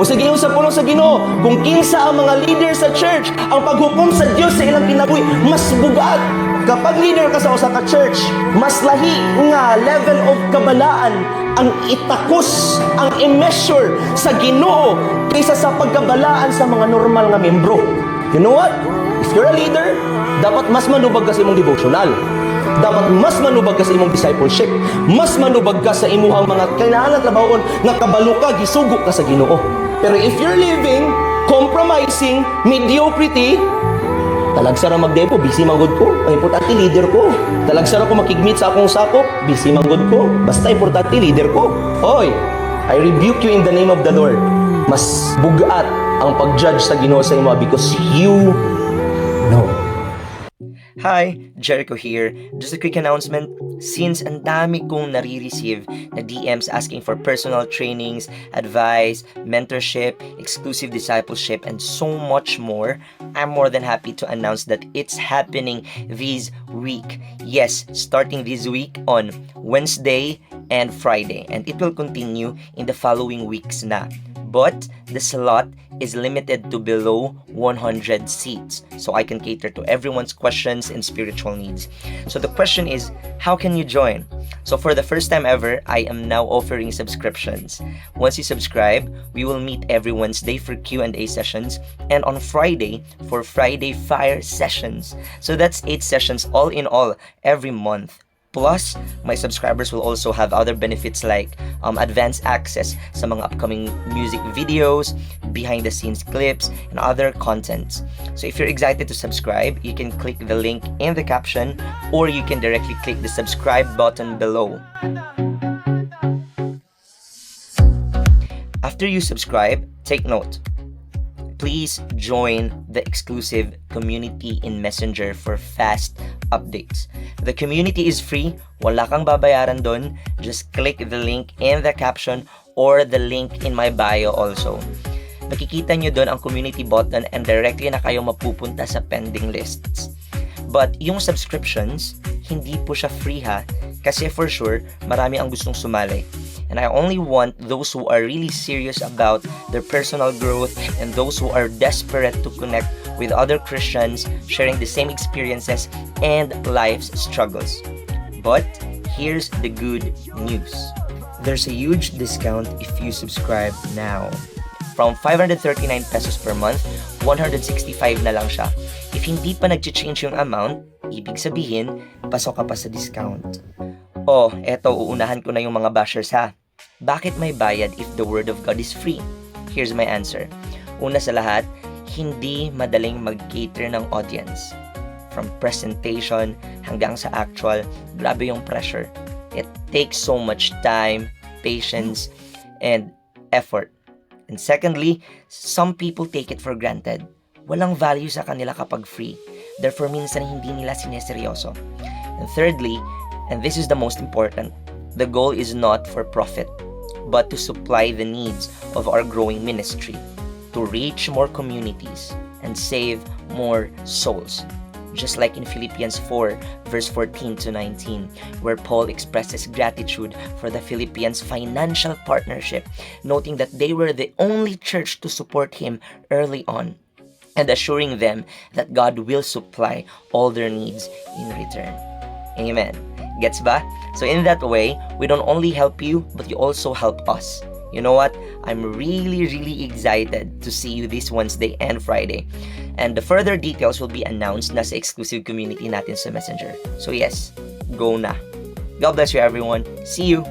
O sige, sa pulong sa Ginoo, kung kinsa ang mga leader sa church, ang paghukom sa Dios sa ilang kinabuhi mas bugat. Kapag leader ka sa usa ka church, mas lahi nga level of kabalaan ang itakos, ang i-measure sa Ginoo kaysa sa pagkabalaan sa mga normal nga membro. You know what? If you're a leader, dapat mas manubag ka sa imong devotional. Dapat mas manubag ka sa imong discipleship. Mas manubag ka sa imuhang mga kailangan at labaon nga kabalo ka, gisugo ka sa Ginoo. Pero if you're living, compromising, mediocrity, talagsara magdepo, busy manggod ko. Ang importante, leader ko. Talagsara ko makigmeet sa akong sakop, busy manggod ko. Basta importante, leader ko. Hoy, I rebuke you in the name of the Lord. Mas bugat ang pag-judge sa Ginoo sa imo because you know. Hi, Jericho here. Just a quick announcement. Since ang dami kong nare-receive na DMs asking for personal trainings, advice, mentorship, exclusive discipleship, and so much more, I'm more than happy to announce that it's happening this week. Yes, starting this week on Wednesday and Friday. And it will continue in the following weeks na. But the slot is limited to below 100 seats, so I can cater to everyone's questions and spiritual needs. So the question is, how can you join? So for the first time ever, I am now offering subscriptions. Once you subscribe, we will meet every Wednesday for Q&A sessions, and on Friday for Friday Fire sessions. So that's 8 sessions all in all every month. Plus, my subscribers will also have other benefits like advanced access sa mga upcoming music videos, behind-the-scenes clips, and other contents. So if you're excited to subscribe, you can click the link in the caption or you can directly click the subscribe button below. After you subscribe, take note. Please join the exclusive community in Messenger for fast updates. The community is free. Wala kang babayaran doon. Just click the link in the caption or the link in my bio also. Makikita nyo doon ang community button and directly na kayo mapupunta sa pending lists. But yung subscriptions, hindi po siya free ha. Kasi for sure, marami ang gustong sumali. And I only want those who are really serious about their personal growth and those who are desperate to connect with other Christians sharing the same experiences and life's struggles. But here's the good news. There's a huge discount if you subscribe now. From 539 pesos per month, 165 na lang siya. If hindi pa nag-change yung amount, ibig sabihin, pasok ka pa sa discount. Oh, eto, uunahan ko na yung mga bashers ha. Bakit may bayad if the Word of God is free? Here's my answer. Una sa lahat, hindi madaling mag-cater ng audience. From presentation hanggang sa actual, grabe yung pressure. It takes so much time, patience, and effort. And secondly, some people take it for granted. Walang value sa kanila kapag free. Therefore, minsan hindi nila sineseryoso. And thirdly, and this is the most important, the goal is not for profit, but to supply the needs of our growing ministry, to reach more communities and save more souls. Just like in Philippians 4, verse 14 to 19, where Paul expresses gratitude for the Philippians' financial partnership, noting that they were the only church to support him early on, and assuring them that God will supply all their needs in return. Amen. Gets ba? So in that way, we don't only help you, but you also help us. You know what? I'm really excited to see you this Wednesday and Friday. And the further details will be announced na sa exclusive community natin sa Messenger. So yes, go na. God bless you everyone. See you!